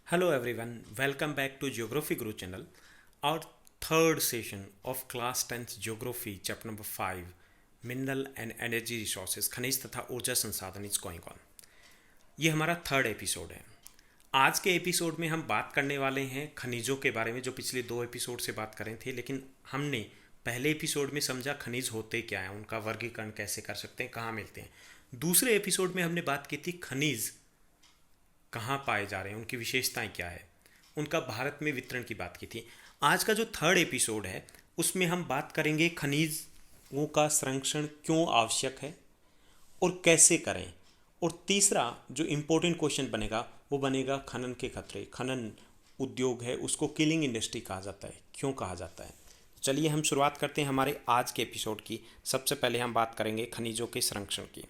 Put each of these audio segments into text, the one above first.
Hello everyone, welcome back to Geography Guru channel. Our third session of class 10th Geography chapter number 5 Mineral and Energy Resources खनिज तथा ऊर्जा संसाधन is going on. ये हमारा third episode है। आज के एपिसोड में हम बात करने वाले हैं खनिजों के बारे में, जो पिछले दो एपिसोड से बात कर रहे थे, लेकिन हमने पहले एपिसोड में समझा खनिज होते क्या हैं, उनका वर्गीकरण कैसे कर सकते हैं, कहाँ मिलते हैं। दूसरे एपिसोड में हमने बात की थी खनिज कहाँ पाए जा रहे हैं, उनकी विशेषताएं क्या है, उनका भारत में वितरण की बात की थी। आज का जो थर्ड एपिसोड है उसमें हम बात करेंगे खनिजों का संरक्षण क्यों आवश्यक है और कैसे करें। और तीसरा जो इम्पोर्टेंट क्वेश्चन बनेगा वो बनेगा खनन के खतरे। खनन उद्योग है, उसको किलिंग इंडस्ट्री कहा जाता है, क्यों कहा जाता है। चलिए हम शुरुआत करते हैं हमारे आज के एपिसोड की। सबसे पहले हम बात करेंगे खनिजों के संरक्षण की।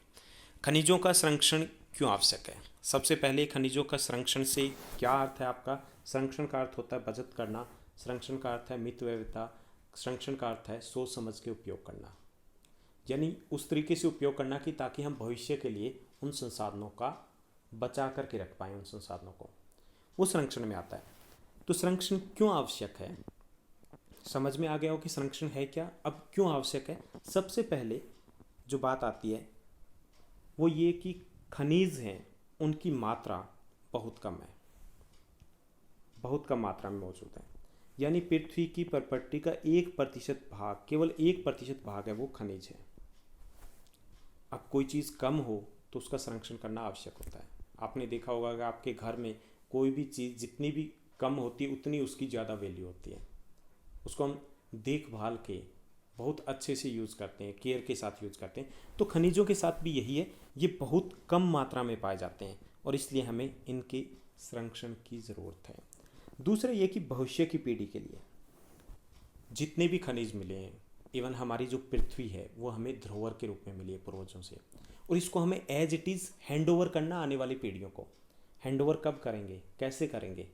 खनिजों का संरक्षण क्यों आवश्यक है। सबसे पहले खनिजों का संरक्षण से क्या अर्थ है आपका। संरक्षण का अर्थ होता है बचत करना, संरक्षण का अर्थ है मितव्ययिता, संरक्षण का अर्थ है सोच समझ के उपयोग करना, यानी उस तरीके से उपयोग करना कि ताकि हम भविष्य के लिए उन संसाधनों का बचा करके रख पाएँ, उन संसाधनों को, वो संरक्षण में आता है। तो संरक्षण क्यों आवश्यक है, समझ में आ गया हो कि संरक्षण है क्या, अब क्यों आवश्यक है। सबसे पहले जो बात आती है वो ये कि खनिज हैं उनकी मात्रा बहुत कम है, बहुत कम मात्रा में मौजूद है। यानी पृथ्वी की प्रॉपर्टी का 1% भाग, केवल 1% भाग है वो खनिज है। अब कोई चीज़ कम हो तो उसका संरक्षण करना आवश्यक होता है। आपने देखा होगा कि आपके घर में कोई भी चीज़ जितनी भी कम होती है उतनी उसकी ज़्यादा वैल्यू होती है। उसको हम देखभाल के बहुत अच्छे से यूज़ करते हैं, केयर के साथ यूज़ करते हैं। तो खनिजों के साथ भी यही है, ये बहुत कम मात्रा में पाए जाते हैं और इसलिए हमें इनके संरक्षण की ज़रूरत है। दूसरा ये कि भविष्य की पीढ़ी के लिए जितने भी खनिज मिले हैं, इवन हमारी जो पृथ्वी है वो हमें धरोहर के रूप में मिली है पूर्वजों से, और इसको हमें as it is hand over करना आने वाली पीढ़ियों को। हैंड ओवर कब करेंगे, कैसे करेंगे,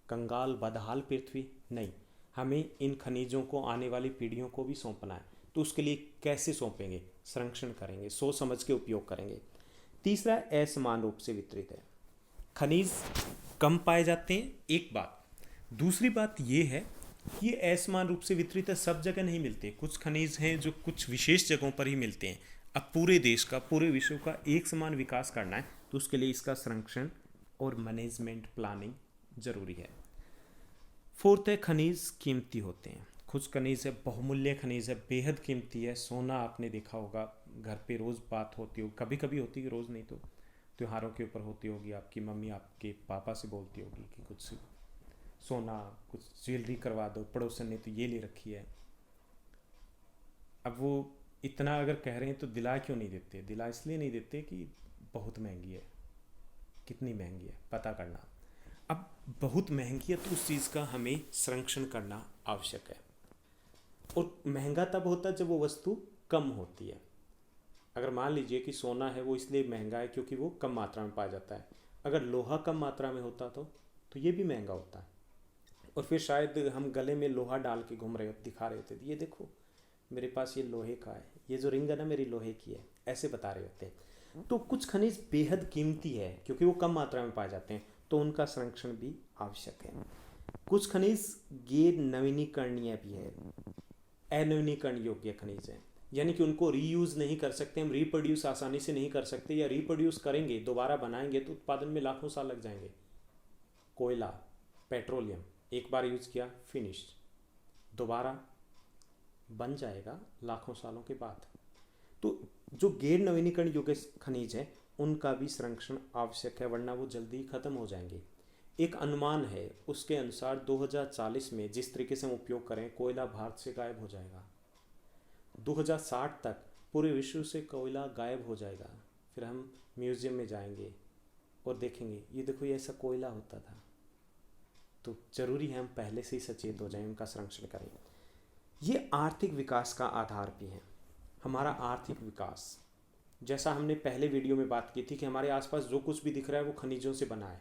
कंगाल बदहाल पृथ्वी नहीं, हमें इन खनिजों को आने वाली पीढ़ियों को भी सौंपना है। तो उसके लिए कैसे सौंपेंगे, संरक्षण करेंगे, सोच समझ के उपयोग करेंगे। तीसरा, असमान रूप से वितरित है। खनिज कम पाए जाते हैं एक बात, दूसरी बात ये है कि ये असमान रूप से वितरित है, सब जगह नहीं मिलते। कुछ खनिज हैं जो कुछ विशेष जगहों पर ही मिलते हैं। अब पूरे देश का, पूरे विश्व का एक समान विकास करना है तो उसके लिए इसका संरक्षण और मैनेजमेंट प्लानिंग जरूरी है। फोर्थ है, खनिज कीमती होते हैं। कुछ खनिज है बहुमूल्य खनिज है, बेहद कीमती है। सोना आपने देखा होगा, घर पे रोज़ बात होती होगी, कभी कभी होती है, रोज़ नहीं तो त्योहारों के ऊपर होती होगी। आपकी मम्मी आपके पापा से बोलती होगी कि कुछ सोना, कुछ ज्वेलरी करवा दो, पड़ोसन ने तो ये ले रखी है। अब वो इतना अगर कह रहे हैं तो दिला क्यों नहीं देते। दिला इसलिए नहीं देते कि बहुत महंगी है। कितनी महंगी है पता करना। अब बहुत महंगी है तो उस चीज़ का हमें संरक्षण करना आवश्यक है। और महंगा तब होता है जब वो वस्तु कम होती है। अगर मान लीजिए कि सोना है वो इसलिए महंगा है क्योंकि वो कम मात्रा में पाया जाता है। अगर लोहा कम मात्रा में होता तो ये भी महंगा होता है। और फिर शायद हम गले में लोहा डाल के घूम रहे होते, दिखा रहे होते, ये देखो मेरे पास ये लोहे का है, ये जो रिंग है ना मेरी लोहे की है, ऐसे बता रहे होते हैं। तो कुछ खनिज बेहद कीमती है क्योंकि वो कम मात्रा में पाए जाते हैं, तो उनका संरक्षण भी आवश्यक है। कुछ खनिज गैर नवीनीकरणीय भी है, अनवीनीकरण योग्य खनिज है, यानी कि उनको रीयूज नहीं कर सकते हम, रिप्रोड्यूस आसानी से नहीं कर सकते, या रिप्रोड्यूस करेंगे दोबारा बनाएंगे तो उत्पादन में लाखों साल लग जाएंगे। कोयला, पेट्रोलियम, एक बार यूज किया फिनिश्ड, दोबारा बन जाएगा लाखों सालों के बाद। तो जो गैर नवीनीकरण योग्य खनिज है उनका भी संरक्षण आवश्यक है, वरना वो जल्दी ही खत्म हो जाएंगे। एक अनुमान है, उसके अनुसार 2040 में जिस तरीके से हम उपयोग करें, कोयला भारत से गायब हो जाएगा। 2060 तक पूरे विश्व से कोयला गायब हो जाएगा। फिर हम म्यूजियम में जाएंगे और देखेंगे ये देखो ये ऐसा कोयला होता था। तो जरूरी है हम पहले से ही सचेत हो जाएं, उनका संरक्षण करें। ये आर्थिक विकास का आधार भी है। हमारा आर्थिक विकास, जैसा हमने पहले वीडियो में बात की थी कि हमारे आसपास जो कुछ भी दिख रहा है वो खनिजों से बना है,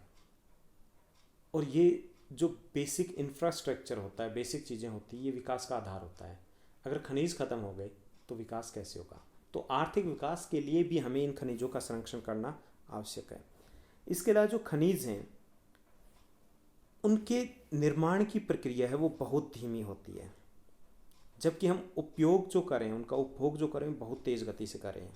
और ये जो बेसिक इंफ्रास्ट्रक्चर होता है, बेसिक चीज़ें होती है, ये विकास का आधार होता है। अगर खनिज खत्म हो गए तो विकास कैसे होगा। तो आर्थिक विकास के लिए भी हमें इन खनिजों का संरक्षण करना आवश्यक है। इसके अलावा जो खनिज हैं उनके निर्माण की प्रक्रिया है वो बहुत धीमी होती है, जबकि हम उपयोग जो करें, उनका उपभोग जो करें बहुत तेज़ गति से करें।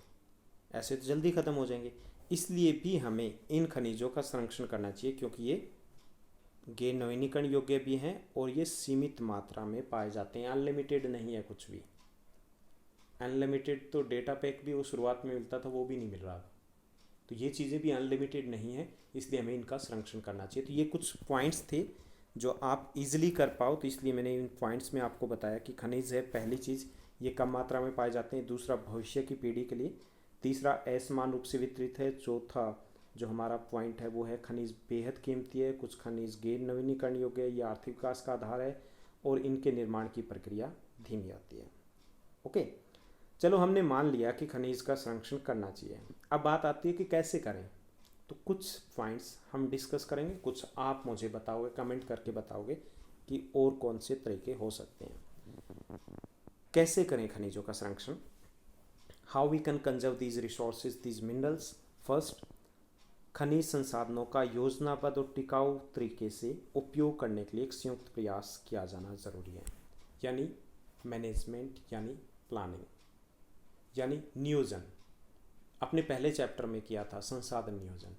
ऐसे तो जल्दी ख़त्म हो जाएंगे। इसलिए भी हमें इन खनिजों का संरक्षण करना चाहिए, क्योंकि ये गैर नवीनीकरण योग्य भी हैं और ये सीमित मात्रा में पाए जाते हैं। अनलिमिटेड नहीं है कुछ भी। अनलिमिटेड तो डेटा पैक भी वो शुरुआत में मिलता था, वो भी नहीं मिल रहा। तो ये चीज़ें भी अनलिमिटेड नहीं है, इसलिए हमें इनका संरक्षण करना चाहिए। तो ये कुछ पॉइंट्स थे जो आप इजीली कर पाओ, तो इसलिए मैंने इन पॉइंट्स में आपको बताया कि खनिज है पहली चीज़, ये कम मात्रा में पाए जाते हैं। दूसरा, भविष्य की पीढ़ी के लिए। तीसरा, असमान रूप से वितरित है। चौथा जो हमारा पॉइंट है वो है खनिज बेहद कीमती है, कुछ खनिज गैर नवीनीकरण योग्य है, ये आर्थिक विकास का आधार है और इनके निर्माण की प्रक्रिया धीमी आती है। ओके, चलो हमने मान लिया कि खनिज का संरक्षण करना चाहिए। अब बात आती है कि कैसे करें। तो कुछ पॉइंट्स हम डिस्कस करेंगे, कुछ आप मुझे बताओगे, कमेंट करके बताओगे कि और कौन से तरीके हो सकते हैं। कैसे करें खनिजों का संरक्षण। How we can conserve these resources, these minerals. First, खनिज संसाधनों का योजनाबद्ध और टिकाऊ तरीके से उपयोग करने के लिए एक संयुक्त प्रयास किया जाना जरूरी है, यानी मैनेजमेंट, यानी प्लानिंग, यानी नियोजन। अपने पहले चैप्टर में किया था संसाधन नियोजन,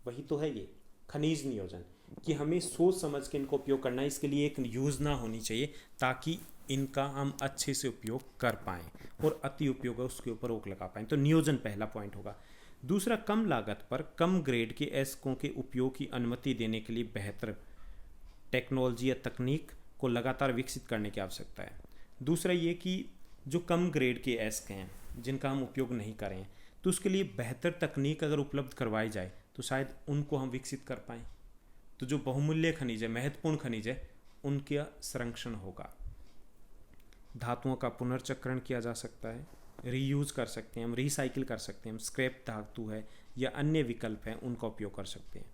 वही तो है ये खनिज नियोजन, कि हमें सोच समझ के इनको उपयोग करना है। इसके लिए एक योजना होनी चाहिए ताकि इनका हम अच्छे से उपयोग कर पाएँ और अति उपयोग है उसके ऊपर रोक लगा पाएँ। तो नियोजन पहला पॉइंट होगा। दूसरा, कम लागत पर कम ग्रेड के एस्कों के उपयोग की अनुमति देने के लिए बेहतर टेक्नोलॉजी या तकनीक को लगातार विकसित करने की आवश्यकता है। दूसरा ये कि जो कम ग्रेड के एस्क हैं जिनका हम उपयोग नहीं करें, तो उसके लिए बेहतर तकनीक अगर उपलब्ध करवाई जाए तो शायद उनको हम विकसित कर पाएँ। तो जो बहुमूल्य खनिज है, महत्वपूर्ण खनिज है, उनका संरक्षण होगा। धातुओं का पुनर्चक्रण किया जा सकता है, रीयूज़ कर सकते हैं हम, रिसाइकिल कर सकते हैं हम। स्क्रैप धातु है या अन्य विकल्प हैं उनका उपयोग कर सकते हैं।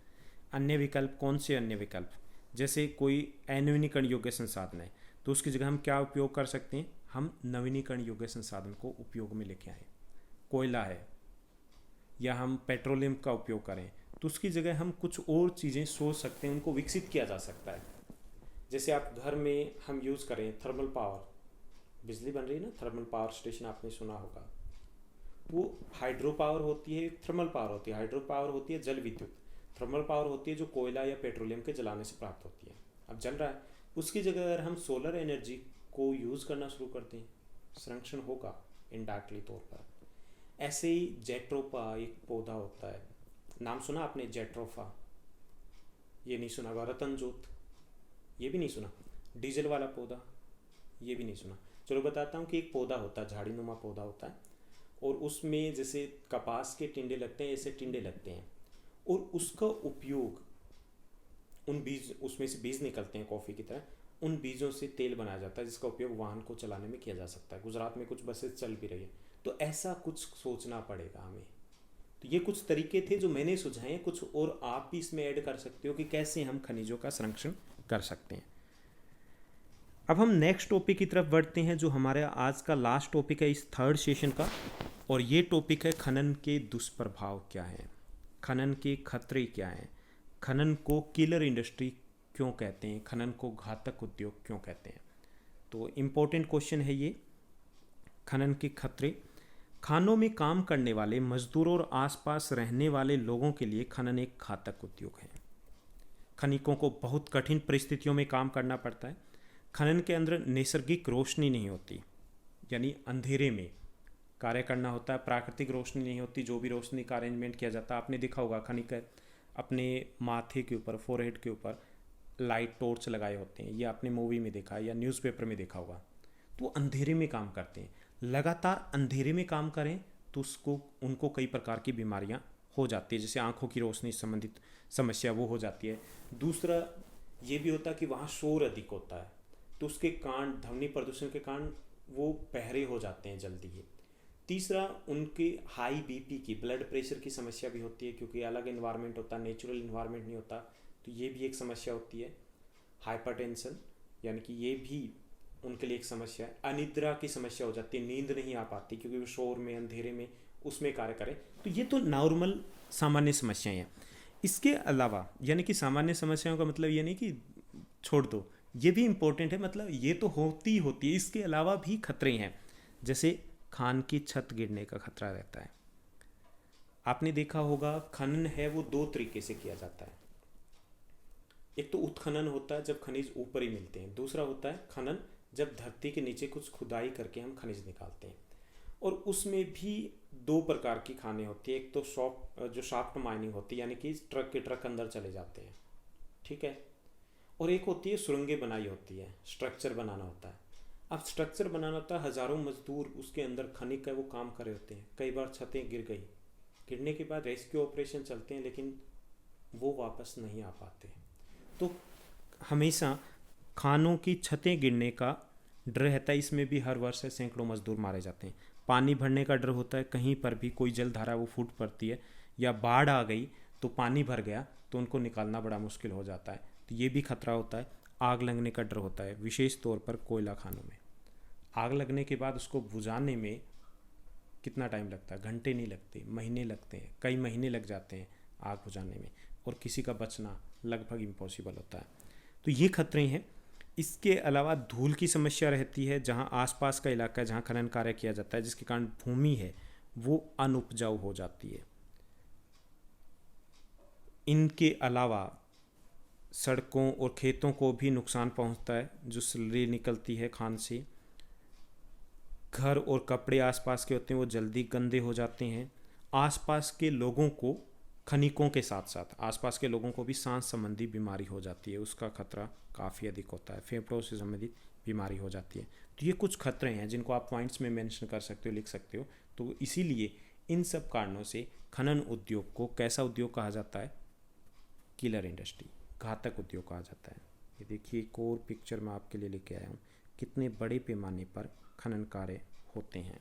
अन्य विकल्प कौन से? अन्य विकल्प जैसे कोई अनवीनीकरण योग्य संसाधन है तो उसकी जगह हम क्या उपयोग कर सकते हैं, हम नवीनीकरण योग्य संसाधन को उपयोग में लेके आए। कोयला है या हम पेट्रोलियम का उपयोग करें तो उसकी जगह हम कुछ और चीज़ें सोच सकते हैं, उनको विकसित किया जा सकता है। जैसे आप घर में हम यूज़ करें थर्मल पावर, बिजली बन रही है ना, थर्मल पावर स्टेशन आपने सुना होगा। वो हाइड्रो पावर होती है, थर्मल पावर होती है। हाइड्रो पावर होती है जल विद्युत, थर्मल पावर होती है जो कोयला या पेट्रोलियम के जलाने से प्राप्त होती है। अब जल रहा है, उसकी जगह अगर हम सोलर एनर्जी को यूज़ करना शुरू करते हैं, संरक्षण होगा इनडायरेक्टली तौर पर। ऐसे ही जेट्रोफा एक पौधा होता है, नाम सुना आपने जेट्रोफा? ये नहीं सुना होगा। रतन जोत, ये भी नहीं सुना। डीजल वाला पौधा, ये भी नहीं सुना। चलो बताता हूँ कि एक पौधा होता है, झाड़ी नुमा पौधा होता है, और उसमें जैसे कपास के टिंडे लगते हैं, ऐसे टिंडे लगते हैं, और उसका उपयोग उन बीज, उसमें से बीज निकलते हैं कॉफ़ी की तरह, उन बीजों से तेल बनाया जाता है जिसका उपयोग वाहन को चलाने में किया जा सकता है। गुजरात में कुछ बसेस चल भी रही है। तो ऐसा कुछ सोचना पड़ेगा हमें। तो ये कुछ तरीके थे जो मैंने सुझाए हैं, कुछ और आप भी इसमें ऐड कर सकते हो कि कैसे हम खनिजों का संरक्षण कर सकते हैं। अब हम नेक्स्ट टॉपिक की तरफ बढ़ते हैं जो हमारा आज का लास्ट टॉपिक है इस थर्ड सेशन का, और ये टॉपिक है खनन के दुष्प्रभाव क्या हैं, खनन के खतरे क्या हैं, खनन को किलर इंडस्ट्री क्यों कहते हैं, खनन को घातक उद्योग क्यों कहते हैं। तो इम्पोर्टेंट क्वेश्चन है ये, खनन के खतरे। खानों में काम करने वाले मजदूरों और आसपास रहने वाले लोगों के लिए खनन एक घातक उद्योग है। खनिकों को बहुत कठिन परिस्थितियों में काम करना पड़ता है। खनन के अंदर नैसर्गिक रोशनी नहीं होती, यानी अंधेरे में कार्य करना होता है। प्राकृतिक रोशनी नहीं होती, जो भी रोशनी का अरेंजमेंट किया जाता है। आपने देखा होगा खनिक अपने माथे के ऊपर, फोरहेड के ऊपर लाइट टॉर्च लगाए होते हैं, ये आपने मूवी में देखा है या न्यूज़पेपर में देखा होगा। तो अंधेरे में काम करते हैं, लगातार अंधेरे में काम करें तो उनको कई प्रकार की बीमारियां हो जाती है, जैसे आंखों की रोशनी संबंधित समस्या वो हो जाती है। दूसरा ये भी होता है कि वहाँ शोर अधिक होता है, तो उसके कारण, ध्वनि प्रदूषण के कारण वो बहरे हो जाते हैं जल्दी ही। तीसरा, उनके हाई बीपी की, ब्लड प्रेशर की समस्या भी होती है, क्योंकि अलग इन्वायरमेंट होता है, नेचुरल इन्वायरमेंट नहीं होता, तो ये भी एक समस्या होती है। हाइपरटेंशन, यानी कि ये भी उनके लिए एक समस्या है। अनिद्रा की समस्या हो जाती है, नींद नहीं आ पाती क्योंकि वो शोर में, अंधेरे में उसमें कार्य करें। तो ये तो नॉर्मल सामान्य समस्याएं हैं। इसके अलावा यानी कि सामान्य समस्याओं का मतलब ये नहीं कि छोड़ दो, ये भी इम्पोर्टेंट है, मतलब ये तो होती होती है, इसके अलावा भी खतरे हैं। जैसे खान की छत गिरने का खतरा रहता है। आपने देखा होगा खनन है वो दो तरीके से किया जाता है। एक तो उत्खनन होता है जब खनिज ऊपर ही मिलते हैं, दूसरा होता है खनन जब धरती के नीचे कुछ खुदाई करके हम खनिज निकालते हैं। और उसमें भी दो प्रकार की खानें होती है। एक तो जो शाफ्ट माइनिंग होती है, यानी कि ट्रक के ट्रक अंदर चले जाते हैं, ठीक है। और एक होती है सुरंगें बनाई होती है, स्ट्रक्चर बनाना होता है। अब स्ट्रक्चर बनाना होता है, हज़ारों मजदूर उसके अंदर खनिक है वो काम कर रहे होते हैं, कई बार छतें गिर गई, गिरने के बाद रेस्क्यू ऑपरेशन चलते हैं लेकिन वो वापस नहीं आ पाते। तो हमेशा खानों की छतें गिरने का डर रहता है, इसमें भी हर वर्ष सैकड़ों मजदूर मारे जाते हैं। पानी भरने का डर होता है, कहीं पर भी कोई जलधारा वो फूट पड़ती है या बाढ़ आ गई तो पानी भर गया तो उनको निकालना बड़ा मुश्किल हो जाता है, तो ये भी खतरा होता है। आग लगने का डर होता है, विशेष तौर पर कोयला खानों में। आग लगने के बाद उसको बुझाने में कितना टाइम लगता है? घंटे नहीं लगते, महीने लगते हैं, कई महीने लग जाते हैं आग बुझाने में, और किसी का बचना लगभग इम्पॉसिबल होता है। तो ये खतरे हैं। इसके अलावा धूल की समस्या रहती है, जहाँ आसपास का इलाका जहाँ खनन कार्य किया जाता है, जिसके कारण भूमि है वो अनउपजाऊ हो जाती है। इनके अलावा सड़कों और खेतों को भी नुकसान पहुंचता है, जो स्लरी निकलती है खान से। घर और कपड़े आसपास के होते हैं वो जल्दी गंदे हो जाते हैं। आसपास के लोगों को, खनिकों के साथ साथ आसपास के लोगों को भी सांस संबंधी बीमारी हो जाती है, उसका खतरा काफ़ी अधिक होता है। फेफड़ों से संबंधित बीमारी हो जाती है। तो ये कुछ खतरे हैं जिनको आप पॉइंट्स में मेंशन कर सकते हो, लिख सकते हो। तो इसीलिए इन सब कारणों से खनन उद्योग को कैसा उद्योग कहा जाता है? किलर इंडस्ट्री, घातक उद्योग कहा जाता है। ये देखिए एक और पिक्चर मैं आपके लिए लेके आया हूँ, कितने बड़े पैमाने पर खनन कार्य होते हैं।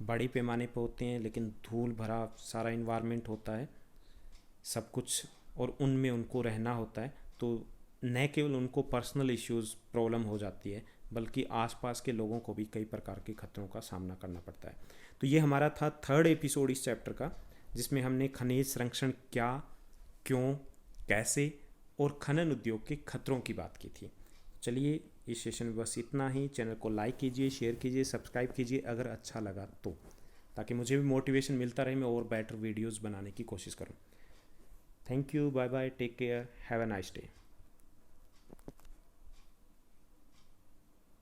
बड़े पैमाने पर होते हैं लेकिन धूल भरा सारा इन्वायरमेंट होता है सब कुछ, और उनमें उनको रहना होता है। तो न केवल उनको पर्सनल इश्यूज़ प्रॉब्लम हो जाती है, बल्कि आसपास के लोगों को भी कई प्रकार के खतरों का सामना करना पड़ता है। तो ये हमारा था थर्ड एपिसोड इस चैप्टर का, जिसमें हमने खनिज संरक्षण क्या, क्यों, कैसे और खनन उद्योग के खतरों की बात की थी। चलिए इस सेशन में बस इतना ही। चैनल को लाइक कीजिए, शेयर कीजिए, सब्सक्राइब कीजिए अगर अच्छा लगा तो, ताकि मुझे भी मोटिवेशन मिलता रहे, मैं और बेटर वीडियोज़ बनाने की कोशिश करूँ। Thank you, bye bye, take care, have a nice day.